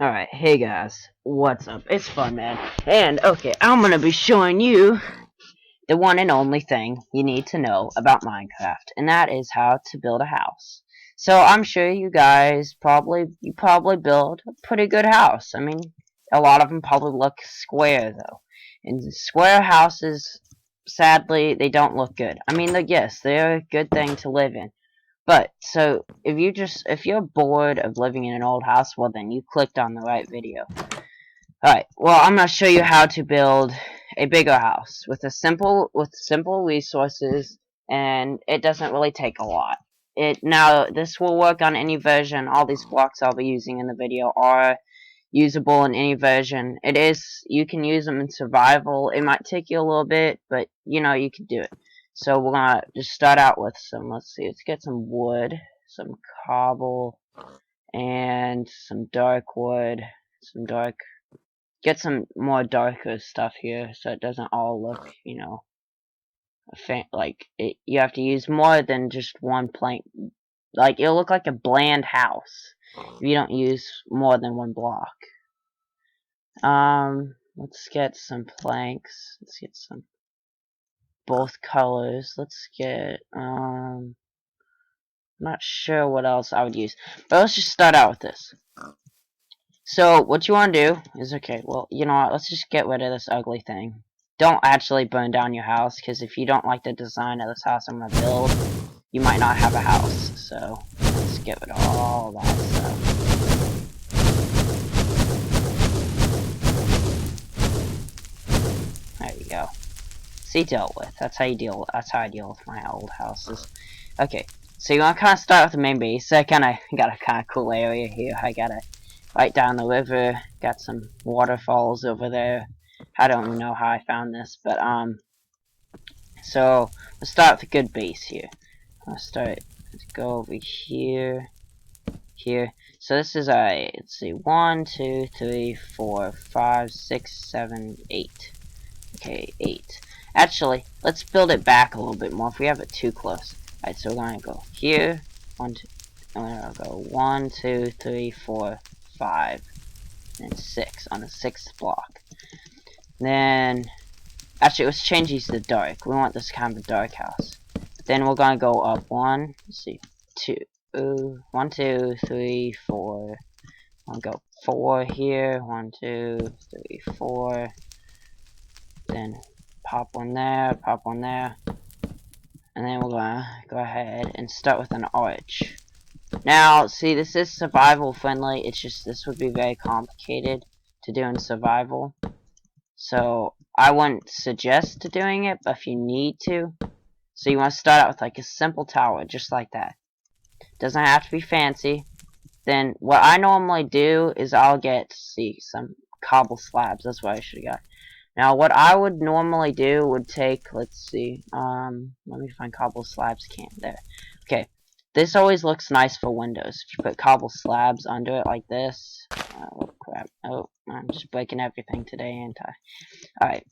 Alright, hey guys, what's up? It's Fun Man, and okay, I'm gonna be showing you the one and only thing you need to know about Minecraft, and that is how to build a house. So I'm sure you guys probably build a pretty good house. I mean, a lot of them probably look square though, and square houses, sadly, they don't look good. I mean, yes, they're a good thing to live in. But, so, if you're bored of living in an old house, well then you clicked on the right video. Alright, well I'm gonna show you how to build a bigger house with simple resources, and it doesn't really take a lot. Now this will work on any version. All these blocks I'll be using in the video are usable in any version. You can use them in survival. It might take you a little bit, but you know, you can do it. So we're gonna just start out with let's get some wood, some cobble, and some dark wood, get some more darker stuff here so it doesn't all look, you have to use more than just one plank. Like, it'll look like a bland house if you don't use more than one block. Let's get some planks. Let's get some both colors. Let's get, not sure what else I would use. But let's just start out with this. So, what you want to do is, okay, well, you know what, let's just get rid of this ugly thing. Don't actually burn down your house, because if you don't like the design of this house I'm going to build, you might not have a house. So, let's get rid of all that stuff. There you go. See, dealt with. That's how I deal with my old houses. Okay, so you want to kind of start with the main base. I got a kind of cool area here. I got it right down the river. Got some waterfalls over there. I don't know how I found this, but so let's start with a good base here. Let's go over here. So this is let's see, 1, 2, 3, 4, 5, 6, 7, 8. Okay, 8. Actually, let's build it back a little bit more if we have it too close. Alright, so we're gonna go here, 1, 2, and we're gonna go 1, 2, 3, 4, 5, and 6 on the 6th block. Then, actually, let's change these to dark. We want this kind of a dark house. Then we're gonna go up 1, let's see, 1, 2, 3, 4. I'll go 4 here, 1, 2, 3, 4. Then pop one there, and then we're gonna go ahead and start with an arch. Now, see, this is survival friendly. It's just this would be very complicated to do in survival, so I wouldn't suggest doing it. But if you need to, so you want to start out with like a simple tower, just like that. Doesn't have to be fancy. Then what I normally do is I'll get, some cobble slabs. That's what I should have got. Now, what I would normally do would take, let's see, let me find cobble slabs there. Okay, this always looks nice for windows. If you put cobble slabs under it like this, oh crap, oh, I'm just breaking everything today, ain't I? Alright,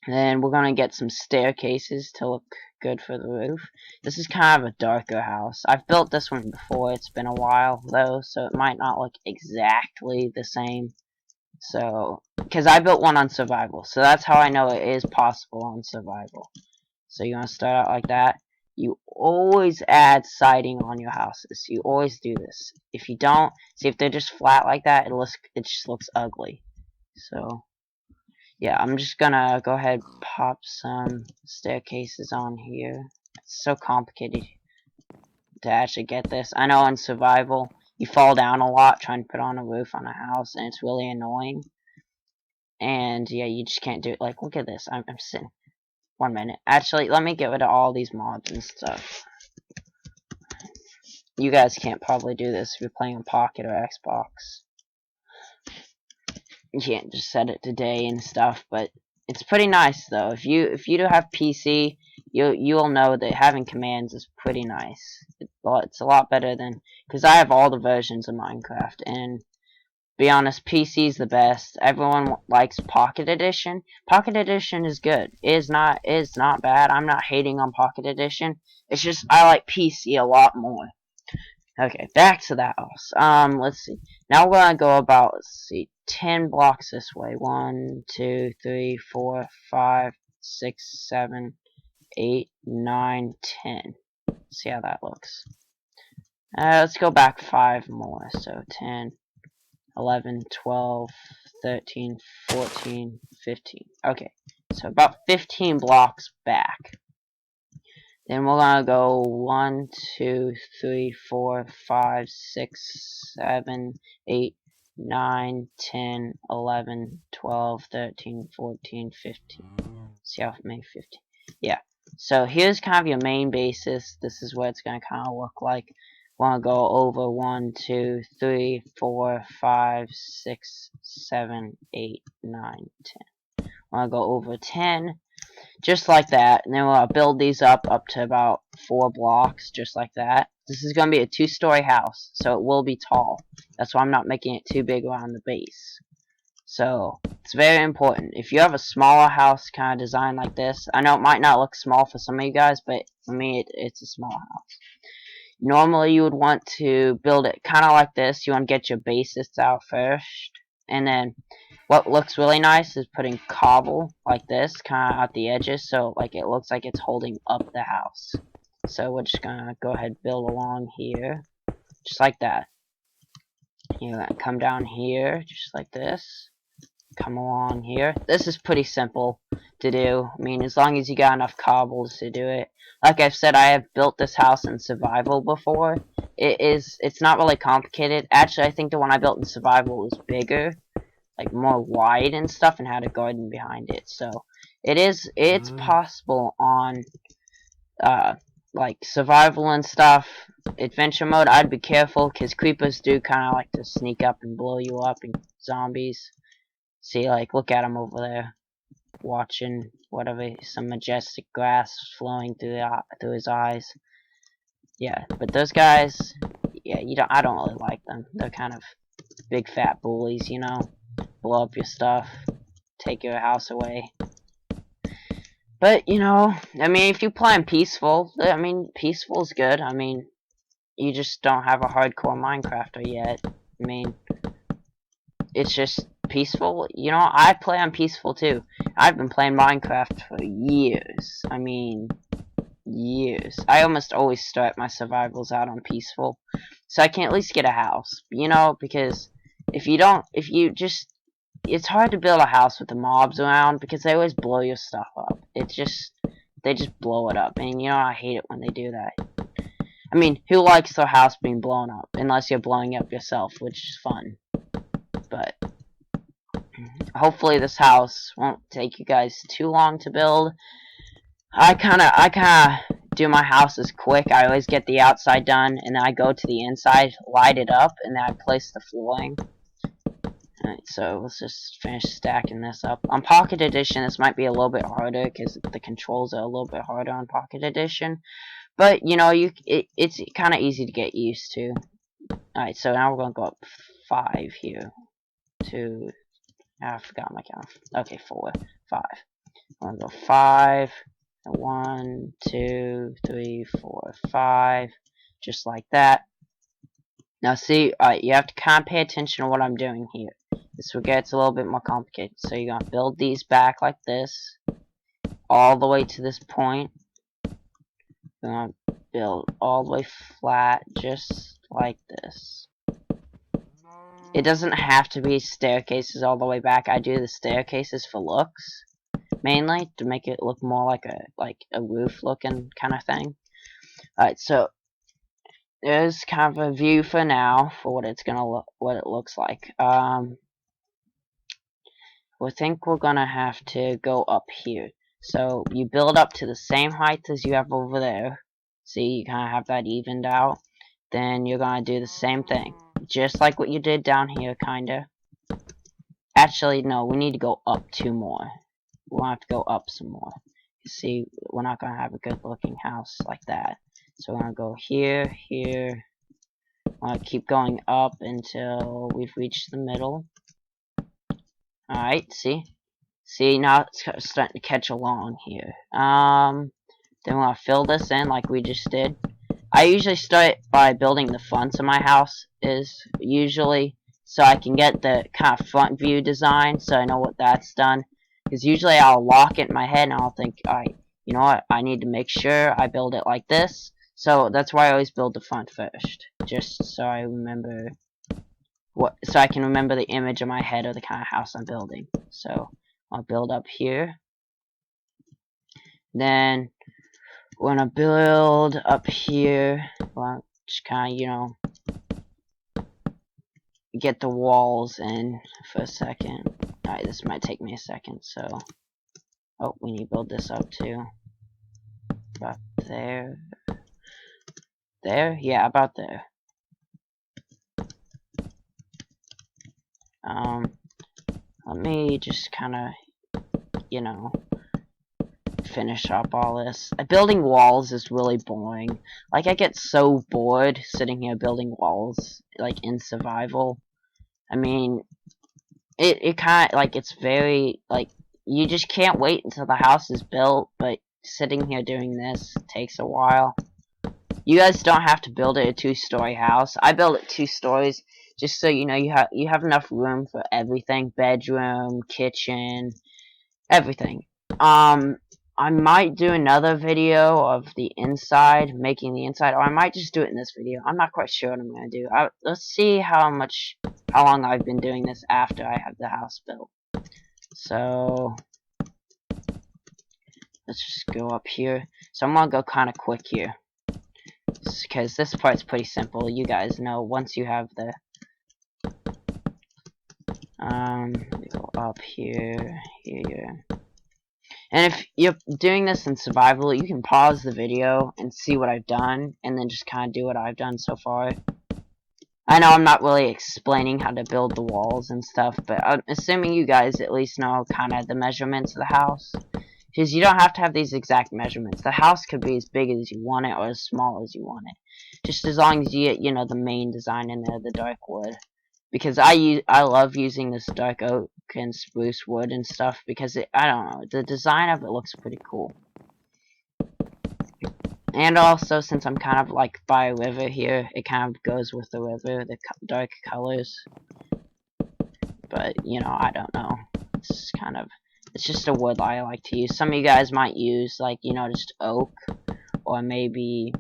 then we're gonna get some staircases to look good for the roof. This is kind of a darker house. I've built this one before, it's been a while though, so it might not look exactly the same. So, because I built one on survival, so that's how I know it is possible on survival. So you want to start out like that. You always add siding on your houses. You always do this. If you don't, see, if they're just flat like that, it just looks ugly. So, yeah, I'm just gonna go ahead and pop some staircases on here. It's so complicated to actually get this. I know in survival, you fall down a lot trying to put on a roof on a house, and it's really annoying. And yeah, you just can't do it. Like, look at this. I'm sitting. 1 minute. Actually, let me get rid of all these mods and stuff. You guys can't probably do this if you're playing on Pocket or Xbox. You can't just set it to day and stuff, but it's pretty nice though. If you do have PC, you'll know that having commands is pretty nice. It's a lot better than, because I have all the versions of Minecraft, and be honest, PC is the best. Everyone likes Pocket Edition. Pocket Edition is good. It is not bad. I'm not hating on Pocket Edition. It's just I like PC a lot more. Okay, back to that house. Let's see. Now we're gonna go about, let's see, 10 blocks this way. 1, 2, 3, 4, 5, 6, 7, 8, 9, 10. See how that looks. Let's go back 5 more. So 10, 11, 12, 13, 14, 15. Okay, so about 15 blocks back. Then we're gonna go 1, 2, 3, 4, 5, 6, 7, 8, 9, 10, 11, 12, 13, 14, 15. See how many 15? Yeah. So here's kind of your main basis. This is what it's gonna kind of look like. Want to go over 1, 2, 3, 4, 5, 6, 7, 8, 9, 10. Want to go over 10. Just like that, and then we'll build these up to about 4 blocks, just like that. This is going to be a 2-story house, so it will be tall. That's why I'm not making it too big around the base. So, it's very important. If you have a smaller house kind of design like this, I know it might not look small for some of you guys, but for me, it's a small house. Normally, you would want to build it kind of like this. You want to get your basis out first, and then what looks really nice is putting cobble like this, kind of at the edges, so like it looks like it's holding up the house. So we're just gonna go ahead and build along here, just like that. You're gonna come down here, just like this. Come along here. This is pretty simple to do. I mean, as long as you got enough cobbles to do it. Like I've said, I have built this house in survival before. It's not really complicated. Actually, I think the one I built in survival was bigger, like more wide and stuff, and had a garden behind it. So it's possible on like survival and stuff. Adventure mode, I'd be careful because creepers do kind of like to sneak up and blow you up, and zombies. See, like, look at him over there, watching whatever, some majestic grass flowing through his eyes. Yeah, but those guys, yeah, I don't really like them. They're kind of big fat bullies, you know. Blow up your stuff, take your house away. But, you know, I mean, if you play on peaceful, I mean, peaceful's good. I mean, you just don't have a hardcore Minecrafter yet. I mean, it's just peaceful. You know, I play on peaceful too. I've been playing Minecraft for years. I mean, years. I almost always start my survivals out on peaceful, so I can at least get a house. You know, because if you just, it's hard to build a house with the mobs around because they always blow your stuff up. They just blow it up, and you know, I hate it when they do that. I mean, who likes their house being blown up? Unless you're blowing up yourself, which is fun. But hopefully this house won't take you guys too long to build. I kinda do my houses quick. I always get the outside done, and then I go to the inside, light it up, and then I place the flooring. Alright, so let's just finish stacking this up. On Pocket Edition, this might be a little bit harder, because the controls are a little bit harder on Pocket Edition. But, you know, it's kind of easy to get used to. Alright, so now we're going to go up 5 here. 2, I forgot my count. Okay, 4, 5. I'm going to go 5. 1, 2, 3, 4, 5. Just like that. Now see, you have to kind of pay attention to what I'm doing here. This will get a little bit more complicated. So you're going to build these back like this. All the way to this point. You're going to build all the way flat, just like this. It doesn't have to be staircases all the way back. I do the staircases for looks, mainly to make it look more like a roof looking kind of thing. Alright, so there's kind of a view for now for what it's gonna look, what it looks like. We think we're gonna have to go up here. So you build up to the same height as you have over there. See, you kind of have that evened out. Then you're gonna do the same thing, just like what you did down here, kinda. Actually, no, we need to go up 2 more. We'll have to go up some more. You see, we're not gonna have a good looking house like that. So we're gonna go here, here. We're gonna keep going up until we've reached the middle. Alright, see? See, now it's starting to catch along here. Then we're gonna fill this in like we just did. I usually start by building the front of my house, is usually, so I can get the kind of front view design, so I know what that's done. Because usually I'll lock it in my head and I'll think, alright, you know what, I need to make sure I build it like this. So that's why I always build the front first, just so I remember so I can remember the image in my head of the kind of house I'm building. So I'll build up here. Then we're gonna build up here. Well, just kind of, you know, get the walls in for a second. Alright, this might take me a second, so... Oh, we need to build this up too. About there. There? Yeah, about there. Let me just kind of, you know, finish up all this. Building walls is really boring. Like, I get so bored sitting here building walls, like, in survival. I mean, it kind of, like, it's very, like, you just can't wait until the house is built, but sitting here doing this takes a while. You guys don't have to build it a 2-story house. I built it 2 stories just so you know you have enough room for everything. Bedroom, kitchen, everything. I might do another video of the inside, making the inside, or I might just do it in this video. I'm not quite sure what I'm gonna do. Let's see how long I've been doing this after I have the house built. So let's just go up here. So I'm gonna go kind of quick here, because this part's pretty simple. You guys know once you have the go up here, here. And if you're doing this in survival, you can pause the video and see what I've done, and then just kind of do what I've done so far. I know I'm not really explaining how to build the walls and stuff, but I'm assuming you guys at least know kind of the measurements of the house. Because you don't have to have these exact measurements. The house could be as big as you want it or as small as you want it. Just as long as you get, you know, the main design in there, the dark wood. Because I love using this dark oak and spruce wood and stuff because I don't know, the design of it looks pretty cool. And also, since I'm kind of like by a river here, it kind of goes with the river, the dark colors. But, you know, I don't know. It's just a wood I like to use. Some of you guys might use, like, you know, just oak, or maybe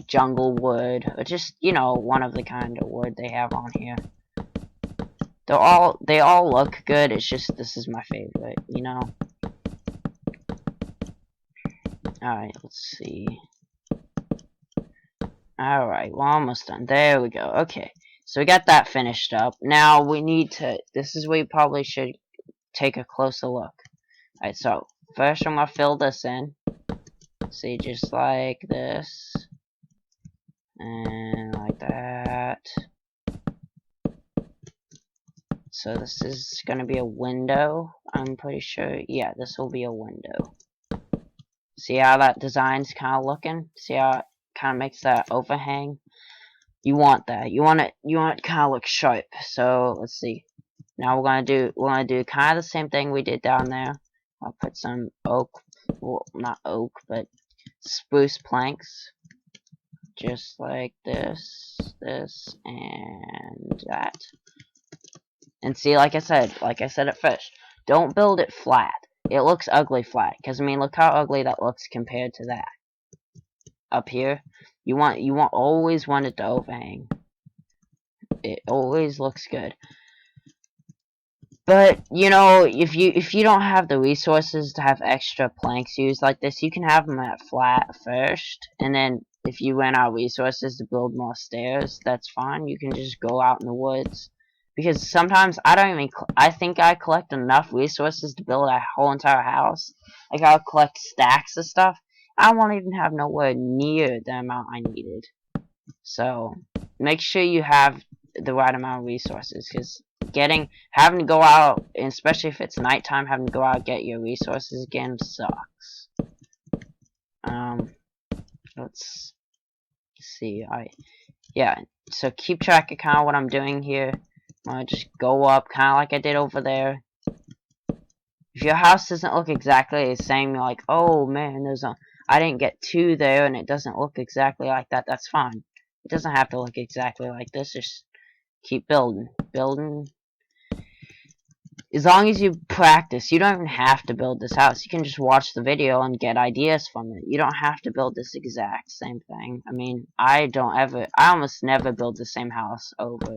jungle wood, or just, you know, one of the kind of wood they have on here. They all look good, it's just this is my favorite, you know. Alright, let's see. Alright, we're almost done. There we go. Okay. So we got that finished up. Now we need to, this is where you probably should take a closer look. Alright, so first I'm gonna fill this in. See, just like this. And like that. So this is gonna be a window, I'm pretty sure. Yeah, this will be a window. See how that design's kind of looking? See how it kind of makes that overhang? You want that. You want it to kind of look sharp. So let's see. Now we're gonna do kind of the same thing we did down there. I'll put some oak, well, not oak, but spruce planks, just like this, and that. And see, like I said at first, don't build it flat. It looks ugly flat, because I mean, look how ugly that looks compared to that. Up here, you always want it to overhang. It always looks good. But you know, if you don't have the resources to have extra planks used like this, you can have them at flat first, and then if you run out of resources to build more stairs, that's fine. You can just go out in the woods. Because sometimes I think I collect enough resources to build a whole entire house. Like, I'll collect stacks of stuff. I won't even have nowhere near the amount I needed. So, make sure you have the right amount of resources. Because having to go out, especially if it's nighttime, having to go out and get your resources again sucks. Let's see. Yeah, so keep track of kind of what I'm doing here. I'm gonna just go up, kind of like I did over there. If your house doesn't look exactly the same, you're like, oh man, I didn't get 2 there and it doesn't look exactly like that, that's fine. It doesn't have to look exactly like this, just keep building. As long as you practice, you don't even have to build this house. You can just watch the video and get ideas from it. You don't have to build this exact same thing. I mean, I almost never build the same house over.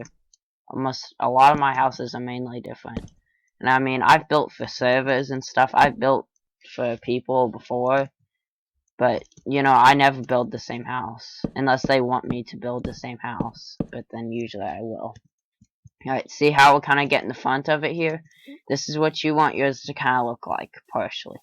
A lot of my houses are mainly different. And I mean, I've built for servers and stuff. I've built for people before. But, you know, I never build the same house. Unless they want me to build the same house. But then usually I will. Alright, see how we're kind of getting the front of it here? This is what you want yours to kind of look like, partially.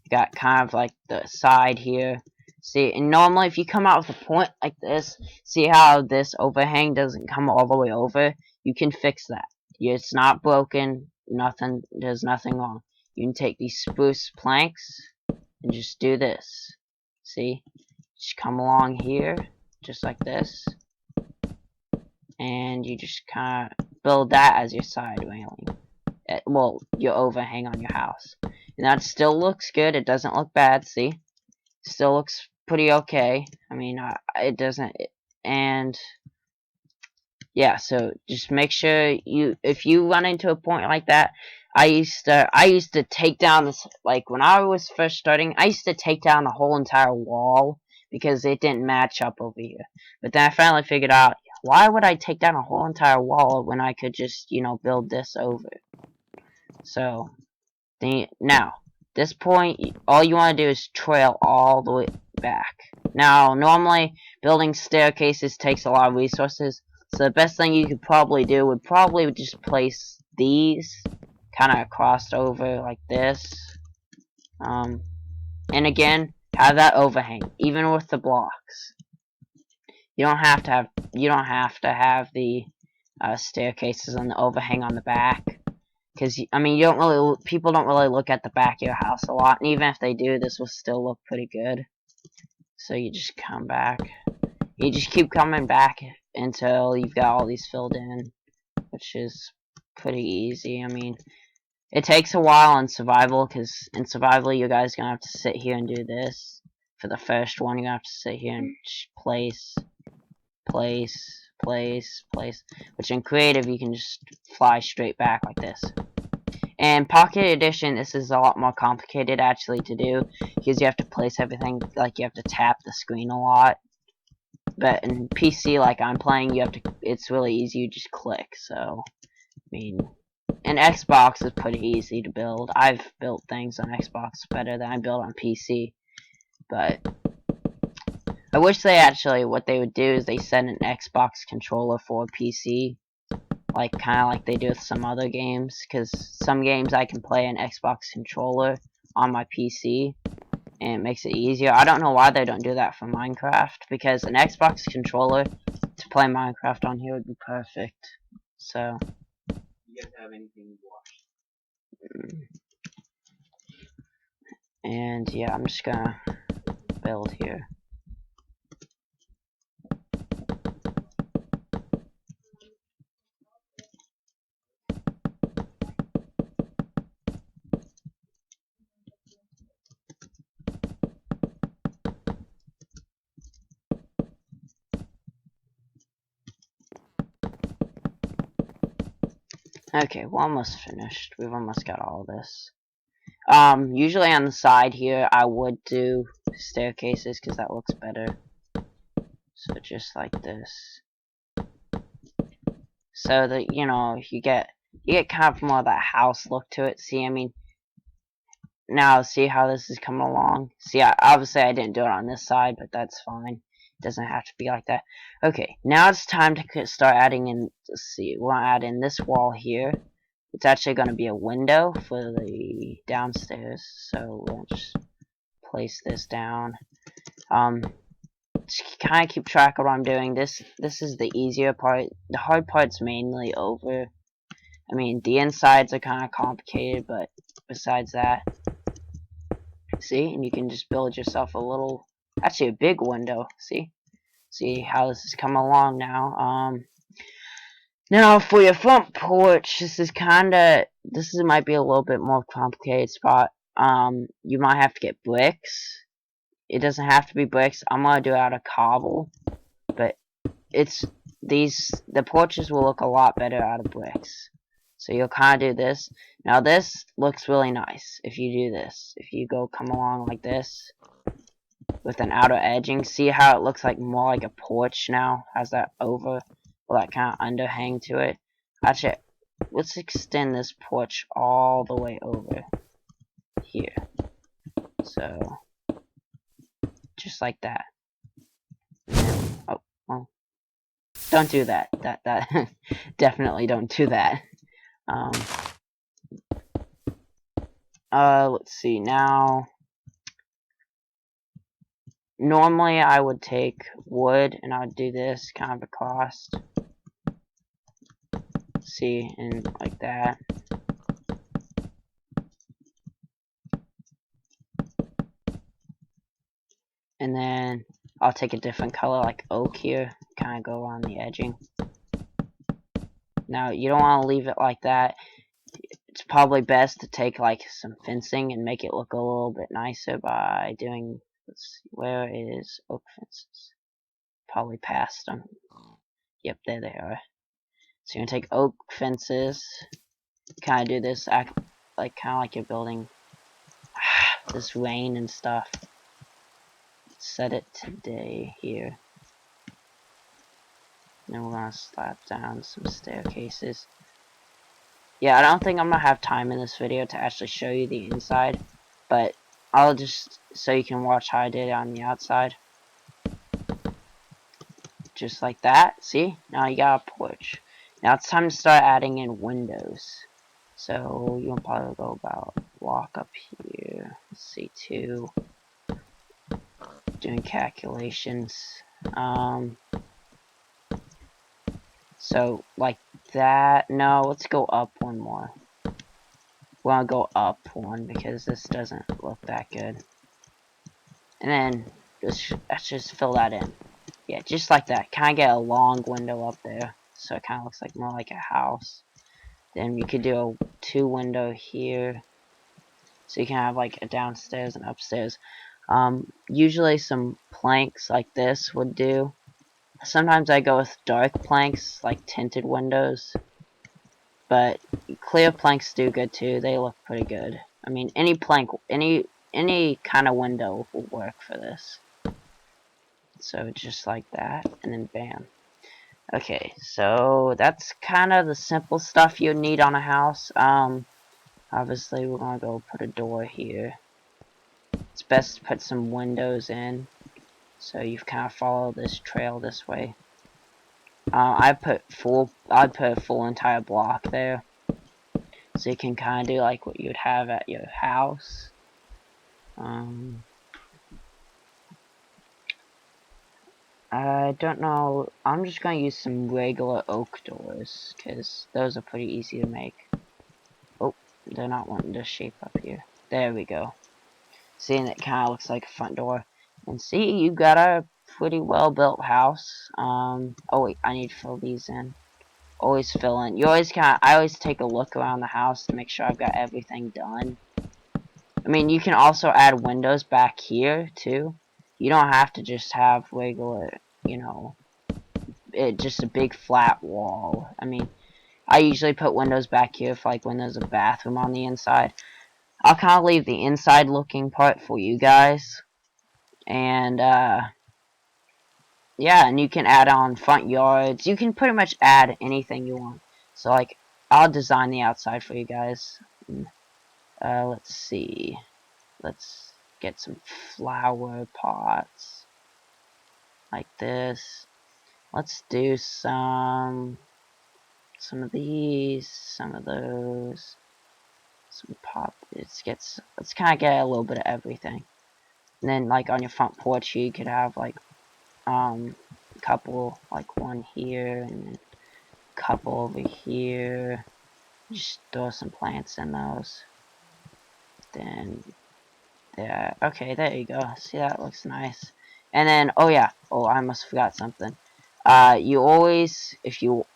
You got kind of like the side here. See, and normally if you come out with a point like this, see how this overhang doesn't come all the way over? You can fix that. It's not broken, there's nothing wrong. You can take these spruce planks and just do this. See? Just come along here, just like this. And you just kind of build that as your side railing. Well, your overhang on your house. And that still looks good. It doesn't look bad, see? Still looks pretty okay. I mean, it doesn't... And... yeah, so just make sure if you run into a point like that, I used to take down this, like, when I was first starting, I used to take down the whole entire wall because it didn't match up over here. But then I finally figured out, why would I take down a whole entire wall when I could just, you know, build this over? So, now, this point, all you want to do is trail all the way back. Now, normally, building staircases takes a lot of resources, so the best thing you could probably do would probably just place these kind of crossed over like this. And again, have that overhang, even with the blocks. You don't have to have the staircases and the overhang on the back, because I mean, people don't really look at the back of your house a lot, and even if they do, this will still look pretty good. So you just come back. You just keep coming back until you've got all these filled in, which is pretty easy. I mean, it takes a while in survival, because in survival you guys are gonna have to sit here and do this. For the first one, you're gonna have to sit here and place, which in creative you can just fly straight back like this. And Pocket Edition, this is a lot more complicated actually to do, because you have to place everything, like you have to tap the screen a lot. But in PC, like I'm playing, it's really easy, you just click. So, I mean, and Xbox is pretty easy to build. I've built things on Xbox better than I built on PC. But I wish what they would do is they send an Xbox controller for PC. Like, kind of like they do with some other games. Because some games I can play an Xbox controller on my PC. And it makes it easier. I don't know why they don't do that for Minecraft. Because an Xbox controller to play Minecraft on here would be perfect. So... you guys have anything washed? And yeah, I'm just gonna build here. Okay, we're almost finished. We've almost got all this. Usually on the side here, I would do staircases because that looks better. So just like this. So that, you know, you get kind of more of that house look to it. See, I mean, now see how this is coming along? See, obviously I didn't do it on this side, but that's fine. It doesn't have to be like that. Okay, now it's time to start adding in, let's see, we'll add in this wall here. It's actually going to be a window for the downstairs, so we'll just place this down. Just kind of keep track of what I'm doing. This is the easier part. The hard part's mainly over. I mean, the insides are kind of complicated, but besides that, see, and you can just build yourself a little, actually a big window. See how this is coming along now. Now for your front porch, this might be a little bit more complicated spot. You might have to get bricks. it doesn't have to be bricks. I'm gonna do it out of cobble, but the porches will look a lot better out of bricks. So you'll kind of do this. Now this looks really nice if you do this. If you come along like this with an outer edging, see how it looks like more like a porch now? Has that that kind of underhang to it. Actually, let's extend this porch all the way over here. So, just like that. Oh, well, don't do that. That definitely don't do that. Let's see now. Normally I would take wood and I would do this kind of across. See, and like that. And then I'll take a different color like oak here, kind of go around the edging. Now you don't want to leave it like that. It's probably best to take like some fencing and make it look a little bit nicer by doing, let's see, where is oak fences? Probably past them. Yep, there they are. So you're gonna take oak fences, kind of do this, act like kind of like you're building this rain and stuff. Set it today here. Then we're gonna slap down some staircases. Yeah, I don't think I'm gonna have time in this video to actually show you the inside, but I'll just so you can watch how I did it on the outside. Just like that. See? Now you got a porch. Now it's time to start adding in windows. So you'll probably go about block up here. Let's see, 2. Doing calculations. So like that. No, let's go up one more. We want to go up one because this doesn't look that good. And then let's just fill that in. Yeah, just like that. Kind of get a long window up there, so it kind of looks like more like a house. Then you could do a 2 window here, so you can have like a downstairs and upstairs. Usually some planks like this would do. Sometimes I go with dark planks, like tinted windows. But clear planks do good too. They look pretty good. I mean, any plank, any kind of window will work for this. So just like that, and then bam. Okay, so that's kind of the simple stuff you need on a house. Obviously we're gonna go put a door here. It's best to put some windows in, so you kind of follow this trail this way. I'd put a full entire block there, so you can kind of do like what you'd have at your house. I don't know. I'm just gonna use some regular oak doors, because those are pretty easy to make. Oh, they're not wanting to shape up here. There we go. Seeing it kind of looks like a front door. And see, you got a pretty well built house. Oh wait, I need to fill these in. Always fill in. I always take a look around the house to make sure I've got everything done. I mean, you can also add windows back here too. You don't have to just have regular, you know, just a big flat wall. I mean, I usually put windows back here for like when there's a bathroom on the inside. I'll kind of leave the inside looking part for you guys. And, yeah, and you can add on front yards. You can pretty much add anything you want. So, like, I'll design the outside for you guys. Let's see. Let's get some flower pots. Like this. Let's do some of these, some of those. Some pop. Let's kind of get a little bit of everything. And then, like, on your front porch, you could have, like, a couple, like one here, and then a couple over here. Just throw some plants in those. Then, yeah, okay, there you go. See, that looks nice. And then, oh yeah, oh, I almost forgot something. You always,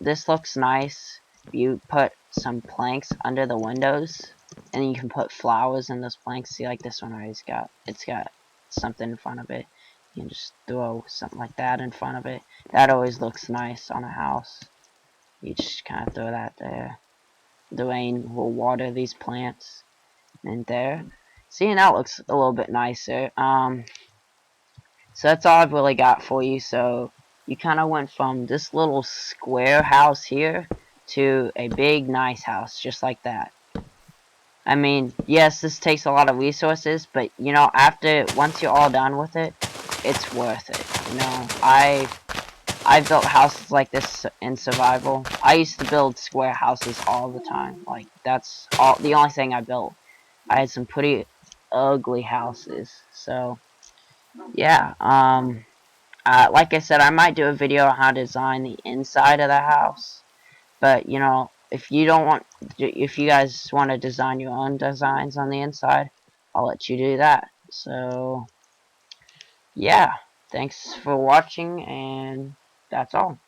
this looks nice, you put some planks under the windows, and you can put flowers in those planks. See, like this one already it's got something in front of it. You can just throw something like that in front of it. That always looks nice on a house. You just kind of throw that there. The rain will water these plants in there. See, and that looks a little bit nicer. So that's all I've really got for you. So you kind of went from this little square house here to a big nice house just like that. I mean, yes, this takes a lot of resources, but you know, once you're all done with it, it's worth it. You know, I built houses like this in survival. I used to build square houses all the time. Like that's the only thing I built. I had some pretty ugly houses. So yeah, like I said, I might do a video on how to design the inside of the house. But you know, if you guys want to design your own designs on the inside, I'll let you do that. So yeah, thanks for watching, and that's all.